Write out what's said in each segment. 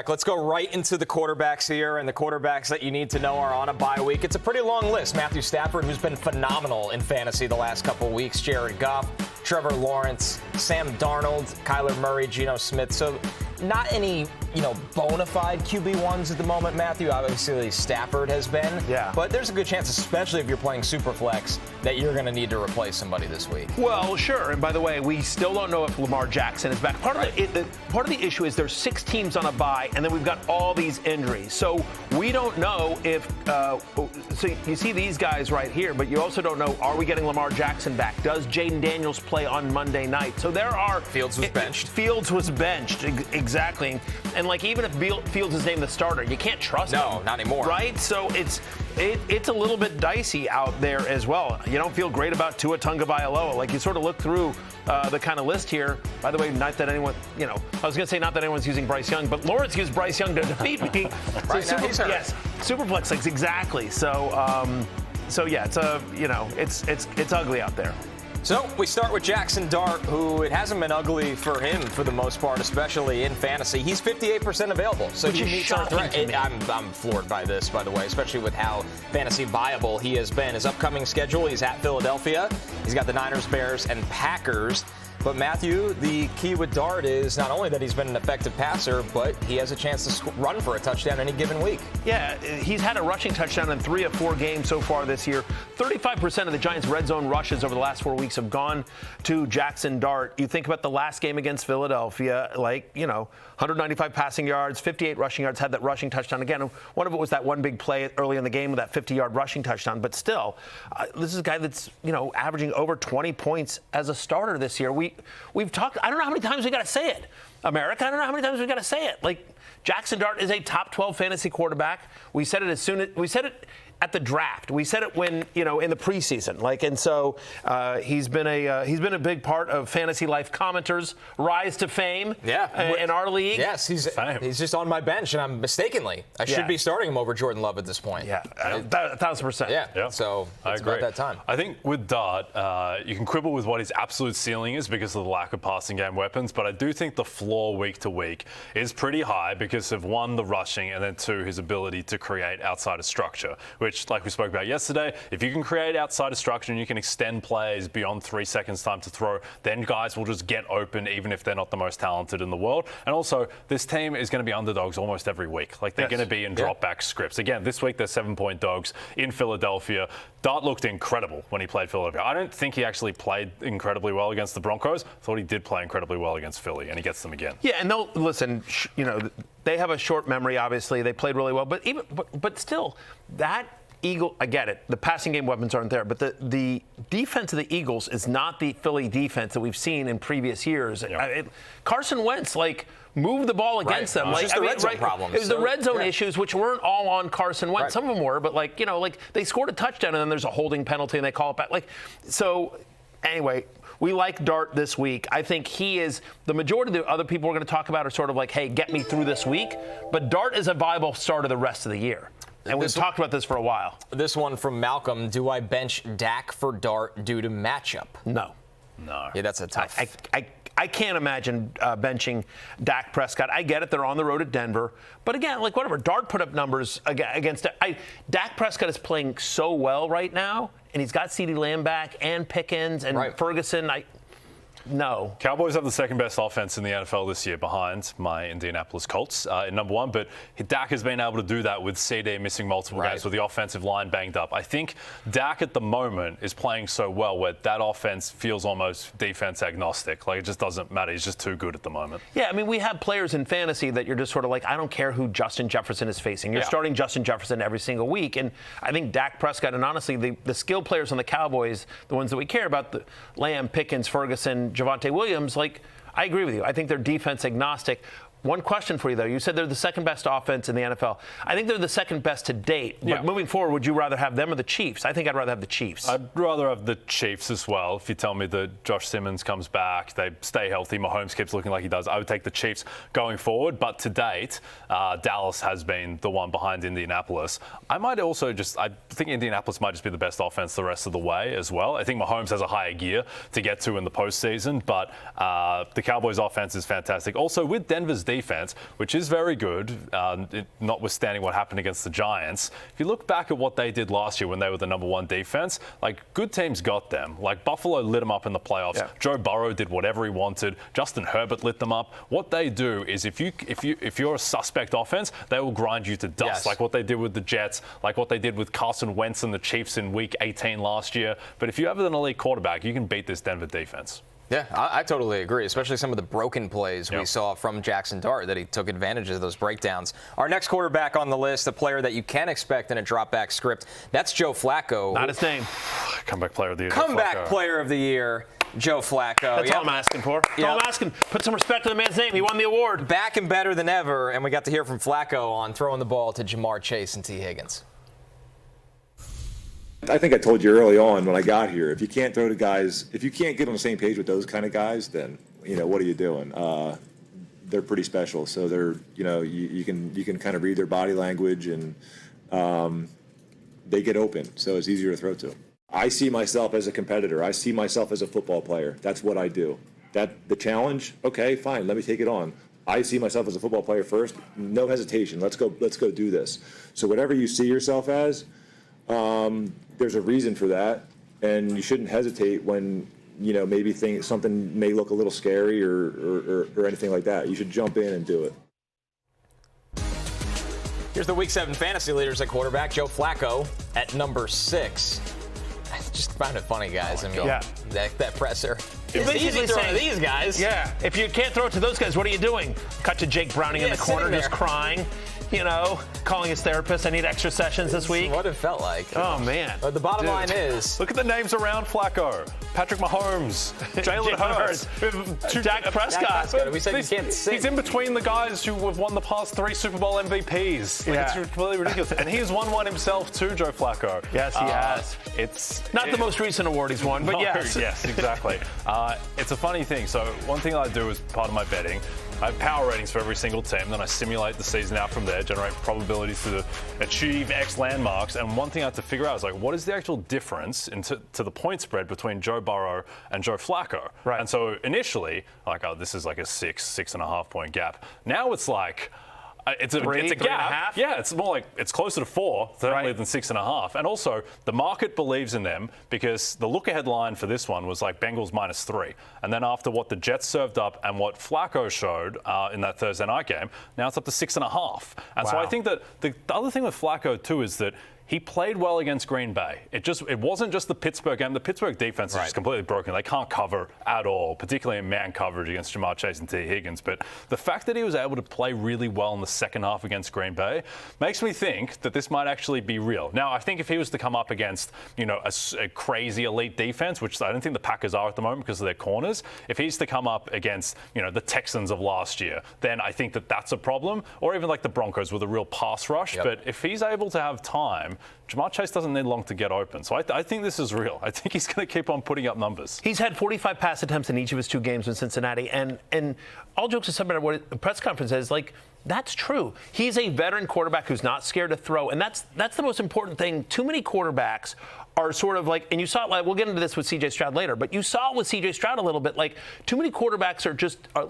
Let's go right into the quarterbacks here, and the quarterbacks that you need to know are on a bye week. It's a pretty long list. Matthew Stafford, who's been phenomenal in fantasy the last couple weeks, Jared Goff, Trevor Lawrence, Sam Darnold, Kyler Murray, Geno Smith. So not any, bona fide QB1s at the moment, Matthew. Obviously, Stafford has been. Yeah. But there's a good chance, especially if you're playing Superflex, that you're going to need to replace somebody this week. Well, sure. And by the way, we still don't know if Lamar Jackson is back. Part of the issue is there's 6 teams on a bye, and then we've got all these injuries. So we don't know if so you see these guys right here, but you also don't know, are we getting Lamar Jackson back? Does Jaden Daniels play on Monday night? So there are Fields was benched. Fields was benched, exactly. And even if Fields is named the starter, you can't trust him. No, not anymore. Right? So it's a little bit dicey out there as well. You don't feel great about Tua Tagovailoa. You sort of look through the kind of list here. By the way, not that anyone, I was going to say not that anyone's using Bryce Young, but Lawrence used Bryce Young to defeat me. Right now he's hurt. Yes, Superflex, exactly. So yeah, it's ugly out there. So we start with Jaxson Dart, who it hasn't been ugly for him for the most part, especially in fantasy. He's 58% available, so he meets our threat. I'm floored by this, by the way, especially with how fantasy viable he has been. His upcoming schedule, he's at Philadelphia. He's got the Niners, Bears, and Packers. But Matthew, the key with Dart is not only that he's been an effective passer, but he has a chance to run for a touchdown any given week. Yeah, he's had a rushing touchdown in 3 of 4 games so far this year. 35% of the Giants' red zone rushes over the last 4 weeks have gone to Jaxson Dart. You think about the last game against Philadelphia, 195 passing yards, 58 rushing yards, had that rushing touchdown. Again, one of it was that one big play early in the game with that 50-yard rushing touchdown. But still, this is a guy that's, averaging over 20 points as a starter this year. We've talked, I don't know how many times we got to say it, America. I don't know how many times we got to say it. Jaxson Dart is a top 12 fantasy quarterback. We said it at the draft. We said it when, in the preseason. And so he's been a big part of Fantasy Life commenters' rise to fame in our league. Yes, he's just on my bench, and I'm mistakenly. I should be starting him over Jordan Love at this point. Yeah, 1,000%. Yeah. So it's about that time. I think with Dart, you can quibble with what his absolute ceiling is because of the lack of passing game weapons, but I do think the floor week to week is pretty high because of 1, the rushing, and then 2, his ability to create outside of structure, which, like we spoke about yesterday, if you can create outside of structure and you can extend plays beyond 3 seconds time to throw, then guys will just get open even if they're not the most talented in the world. And also, this team is going to be underdogs almost every week. They're going to be in drop-back scripts. Again, this week they're 7-point dogs in Philadelphia. Dart looked incredible when he played Philadelphia. I don't think he actually played incredibly well against the Broncos. I thought he did play incredibly well against Philly, and he gets them again. Yeah, and listen, they have a short memory, obviously. They played really well. But still, that Eagle, I get it. The passing game weapons aren't there, but the defense of the Eagles is not the Philly defense that we've seen in previous years. Carson Wentz, moved the ball against them. It's just the red zone problems. It was the red zone issues, which weren't all on Carson Wentz. Right. Some of them were, but they scored a touchdown and then there's a holding penalty and they call it back. So anyway, we like Dart this week. I think he is, the majority of the other people we're going to talk about are sort of hey, get me through this week. But Dart is a viable starter the rest of the year. And we've talked about this for a while. This one from Malcolm. Do I bench Dak for Dart due to matchup? No. Yeah, that's a tough. I can't imagine benching Dak Prescott. I get it. They're on the road at Denver. But again, whatever. Dart put up numbers against Dak Prescott is playing so well right now, and he's got CeeDee Lamb back and Pickens and Ferguson. No. Cowboys have the second best offense in the NFL this year behind my Indianapolis Colts in number 1, but Dak has been able to do that with CD missing multiple games, with the offensive line banged up. I think Dak at the moment is playing so well where that offense feels almost defense agnostic. It just doesn't matter. He's just too good at the moment. Yeah, we have players in fantasy that you're just sort of I don't care who Justin Jefferson is facing. You're starting Justin Jefferson every single week. And I think Dak Prescott, and honestly, the skill players on the Cowboys, the ones that we care about, the Lamb, Pickens, Ferguson, Javonte Williams, I agree with you. I think they're defense agnostic. One question for you, though. You said they're the second best offense in the NFL. I think they're the second best to date. But moving forward, would you rather have them or the Chiefs? I think I'd rather have the Chiefs. I'd rather have the Chiefs as well. If you tell me that Josh Simmons comes back, they stay healthy, Mahomes keeps looking like he does, I would take the Chiefs going forward. But to date, Dallas has been the one behind Indianapolis. I think Indianapolis might just be the best offense the rest of the way as well. I think Mahomes has a higher gear to get to in the postseason, but the Cowboys offense is fantastic. Also, with Denver's defense, which is very good, notwithstanding what happened against the Giants. If you look back at what they did last year when they were the number one defense, like, good teams got them. Like, Buffalo lit them up in the playoffs. Yeah. Joe Burrow did whatever he wanted. Justin Herbert lit them up. What they do is if you're a suspect offense, they will grind you to dust, yes, like what they did with the Jets, like what they did with Carson Wentz and the Chiefs in Week 18 last year. But if you have an elite quarterback, you can beat this Denver defense. Yeah, I totally agree, especially some of the broken plays we saw from Jaxson Dart, that he took advantage of those breakdowns. Our next quarterback on the list, a player that you can expect in a drop-back script, that's Joe Flacco. Not his name. Comeback player of the year. Comeback player of the year, Joe Flacco. That's all I'm asking for. That's all I'm asking. Put some respect on the man's name. He won the award. Back and better than ever, and we got to hear from Flacco on throwing the ball to Jamar Chase and T. Higgins. I think I told you early on when I got here, if you can't throw to guys, if you can't get on the same page with those kind of guys, then, what are you doing? They're pretty special. So they're, you can kind of read their body language, and they get open. So it's easier to throw to. I see myself as a competitor. I see myself as a football player. That's what I do. The challenge, okay, fine, let me take it on. I see myself as a football player first. No hesitation. Let's go do this. So whatever you see yourself as, there's a reason for that, and you shouldn't hesitate when maybe something may look a little scary or anything like that. You should jump in and do it. Here's the Week 7 fantasy leaders at quarterback. Joe Flacco at number 6. I just found it funny, guys. That presser. You're basically saying these guys. Yeah. If you can't throw it to those guys, what are you doing? Cut to Jake Browning in the corner, just crying. Calling his therapist, I need extra sessions this week. What it felt like. Oh, man. But the bottom line is... Look at the names around Flacco. Patrick Mahomes. Jalen Hurts. Dak Prescott. We said you can't sing. He's in between the guys who have won the past 3 Super Bowl MVPs. It's completely ridiculous. And he's won one himself too, Joe Flacco. Yes, he has. It's not the most recent award he's won, but yes. Yes, exactly. It's a funny thing. So one thing I do as part of my betting, I have power ratings for every single team, then I simulate the season out from there, generate probabilities to achieve X landmarks, and one thing I have to figure out is, what is the actual difference to the point spread between Joe Burrow and Joe Flacco? Right. And so initially, this is like a 6.5 point gap. Now it's like... It's a gap. Yeah, it's more like it's closer to 4 certainly than 6.5. And also, the market believes in them because the look-ahead line for this one was like Bengals -3. And then after what the Jets served up and what Flacco showed in that Thursday night game, now it's up to 6.5. And so I think that the other thing with Flacco too is that he played well against Green Bay. It wasn't just the Pittsburgh game. The Pittsburgh defense is just completely broken. They can't cover at all, particularly in man coverage against Jamar Chase and T. Higgins. But the fact that he was able to play really well in the second half against Green Bay makes me think that this might actually be real. Now, I think if he was to come up against, a crazy elite defense, which I don't think the Packers are at the moment because of their corners, if he's to come up against, the Texans of last year, then I think that that's a problem. Or even like the Broncos with a real pass rush. Yep. But if he's able to have time, Jamar Chase doesn't need long to get open. So I think this is real. I think he's going to keep on putting up numbers. He's had 45 pass attempts in each of his 2 games in Cincinnati. And all jokes aside about what the press conference is, that's true. He's a veteran quarterback who's not scared to throw. And that's the most important thing. Too many quarterbacks are sort of and you saw it, we'll get into this with C.J. Stroud later, but you saw it with C.J. Stroud a little bit, too many quarterbacks are just a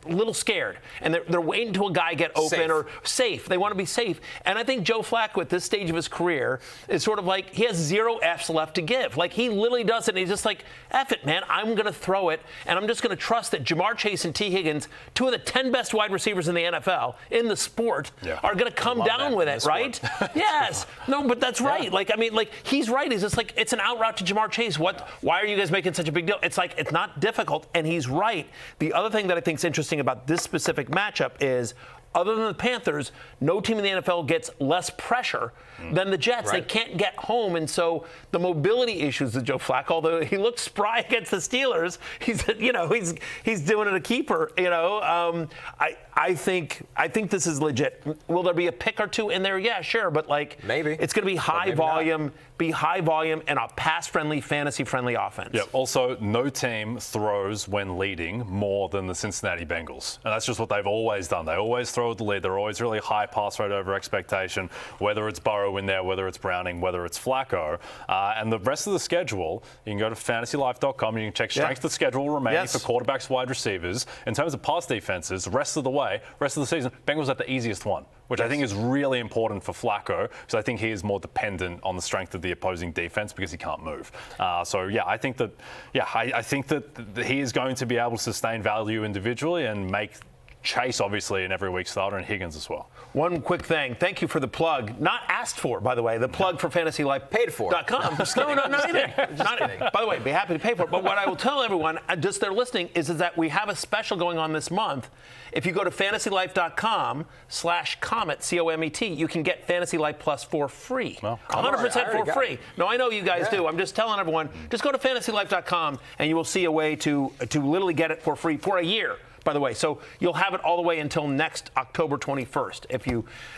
little scared, and they're waiting until a guy get open or safe. They want to be safe. And I think Joe Flacco at this stage of his career is sort of he has 0 F's left to give. He literally does it, and he's just F it, man. I'm going to throw it, and I'm just going to trust that Jamar Chase and T. Higgins, 2 of the 10 best wide receivers in the NFL, in the sport, are going to come down with it, right? Yes. No, but that's right. He's right. He's just it's an out route to Jamar Chase. Why are you guys making such a big deal? It's it's not difficult, and he's right. The other thing that I think is interesting about this specific matchup is, other than the Panthers, no team in the NFL gets less pressure than the Jets. They can't get home, and so the mobility issues with Joe Flacco, although he looks spry against the Steelers, he's doing it a keeper. I think this is legit. Will there be a pick or 2 in there? Yeah, sure, but maybe it's going to be high volume, and a pass-friendly, fantasy-friendly offense. Yeah. Also, no team throws when leading more than the Cincinnati Bengals, and that's just what they've always done. They always throw throw with the lead. They're always really high pass rate over expectation, whether it's Burrow in there, whether it's Browning, whether it's Flacco. And the rest of the schedule, you can go to fantasylife.com and you can check strength of schedule remaining for quarterbacks, wide receivers. In terms of pass defenses, the rest of the season, Bengals at the easiest one, which I think is really important for Flacco, because I think he is more dependent on the strength of the opposing defense because he can't move. I think that he is going to be able to sustain value individually and make Chase, obviously, an every week starter, and Higgins as well. One quick thing. Thank you for the plug. Not asked for, by the way. The plug for FantasyLife. Paid for. .com. No, not anything. Not anything. By the way, be happy to pay for it. But what I will tell everyone, just they're listening, is that we have a special going on this month. If you go to fantasylife.com/comet, C-O-M-E-T, you can get Fantasy Life Plus for free. Well, 100% for free. No, I know you guys do. I'm just telling everyone, just go to fantasylife.com and you will see a way to literally get it for free for a year. By the way, so you'll have it all the way until next October 21st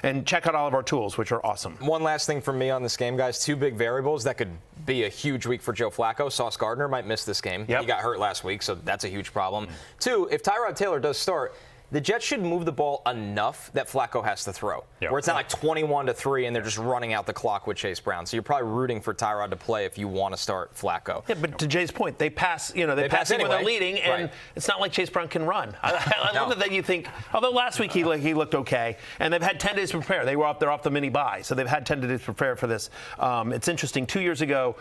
and check out all of our tools, which are awesome. One last thing from me on this game, guys. 2 big variables that could be a huge week for Joe Flacco. Sauce Gardner might miss this game. He got hurt last week, so that's a huge problem. 2, if Tyrod Taylor does start, the Jets should move the ball enough that Flacco has to throw, where it's not like 21-3 and they're just running out the clock with Chase Brown. So you're probably rooting for Tyrod to play if you want to start Flacco. Yeah, but to Jay's point, they pass. They pass anyway. When they're leading, and it's not like Chase Brown can run. I love it that you think. Although last week he looked okay, and they've had 10 days to prepare. They're off the mini bye, so they've had 10 days to prepare for this. It's interesting. 2 years ago.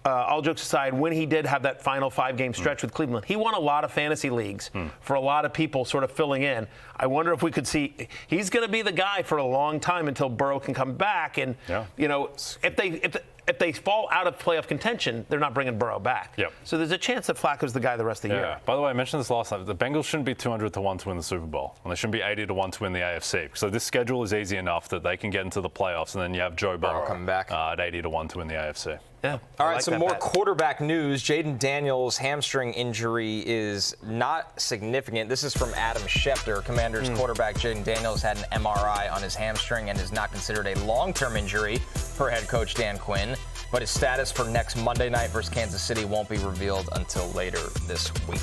All jokes aside, when he did have that final 5-game stretch with Cleveland, he won a lot of fantasy leagues for a lot of people sort of filling in. I wonder if we could see he's going to be the guy for a long time until Burrow can come back. And if they fall out of playoff contention, they're not bringing Burrow back. So there's a chance that Flacco's the guy the rest of the year. By the way, I mentioned this last time. The Bengals shouldn't be 200-1 to win the Super Bowl, and they shouldn't be 80-1 to win the AFC. So this schedule is easy enough that they can get into the playoffs, and then you have Joe Burrow coming back at 80-1 to win the AFC. Yeah. All right, some more quarterback news. Jaden Daniels' hamstring injury is not significant. This is from Adam Schefter. Commanders quarterback Jaden Daniels had an MRI on his hamstring and is not considered a long-term injury per head coach Dan Quinn. But his status for next Monday night versus Kansas City won't be revealed until later this week.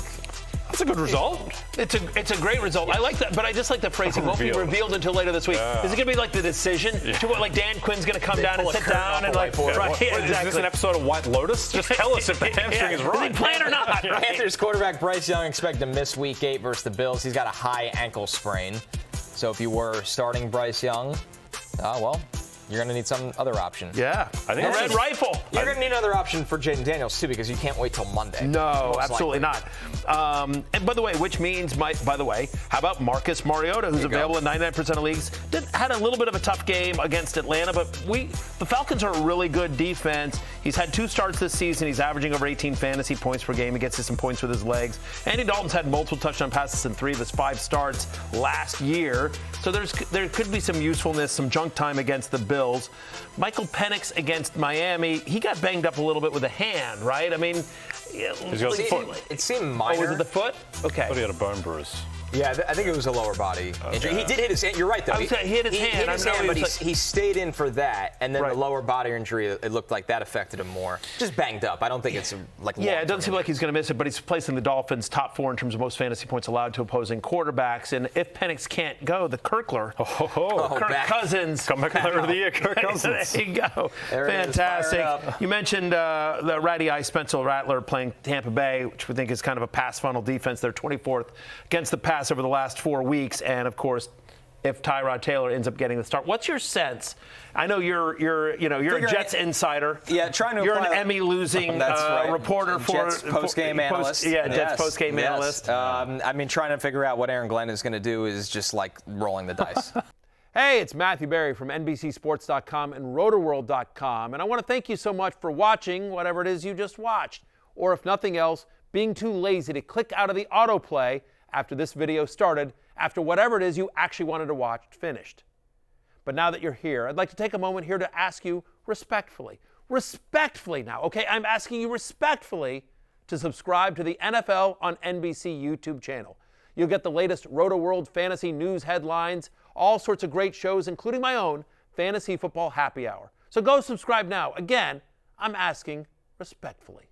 That's a good result. It's a great result. I like that, but I just like the phrase. It won't be revealed until later this week. Is it going to be like the decision? To what, like Dan Quinn's going to come down and sit down and like, exactly. Is this an episode of White Lotus? Just tell us if the hamstring is right. Is he playing or not? Panthers quarterback Bryce Young expected to miss Week 8 versus the Bills. He's got a high ankle sprain. So if you were starting Bryce Young, you're going to need some other option. Yeah. I think Red Rifle. You're going to need another option for Jaden Daniels, too, because you can't wait till Monday. No, absolutely not. And by the way, how about Marcus Mariota, who's available in 99% of leagues? Had a little bit of a tough game against Atlanta, but the Falcons are a really good defense. He's had 2 starts this season. He's averaging over 18 fantasy points per game. He gets some points with his legs. Andy Dalton's had multiple touchdown passes in 3 of his 5 starts last year. So there could be some usefulness, some junk time against the Bills. Michael Penix against Miami, he got banged up a little bit with a hand, right? I mean, he's got his foot. It seemed minor. Oh, was it the foot? Okay. I thought he had a bone bruise. Yeah, I think it was a lower body injury. He did hit his hand. You're right, though. He hit his hand. But he stayed in for that, and then the lower body injury, it looked like that affected him more. Just banged up. I don't think it's like it doesn't seem like he's going to miss it, but he's placing the Dolphins top 4 in terms of most fantasy points allowed to opposing quarterbacks. And if Penix can't go, the Kirkler, Kirk Cousins. Comeback player of the year, Kirk Cousins. There you go. Fantastic. You mentioned the ratty eye Spencer Rattler playing Tampa Bay, which we think is kind of a pass funnel defense. They're 24th against the pass over the last 4 weeks, and of course, if Tyrod Taylor ends up getting the start, what's your sense? I know you're a Jets insider. Yeah, trying to. You're an Emmy-losing reporter for Jets post-game analyst. Jets post-game analyst. Trying to figure out what Aaron Glenn is going to do is just like rolling the dice. Hey, it's Matthew Berry from NBCSports.com and Rotoworld.com, and I want to thank you so much for watching whatever it is you just watched, or if nothing else, being too lazy to click out of the autoplay after this video started, after whatever it is you actually wanted to watch finished. But now that you're here, I'd like to take a moment here to ask you respectfully now, okay? I'm asking you respectfully to subscribe to the NFL on NBC YouTube channel. You'll get the latest Roto-World fantasy news headlines, all sorts of great shows, including my own Fantasy Football Happy Hour. So go subscribe now. Again, I'm asking respectfully.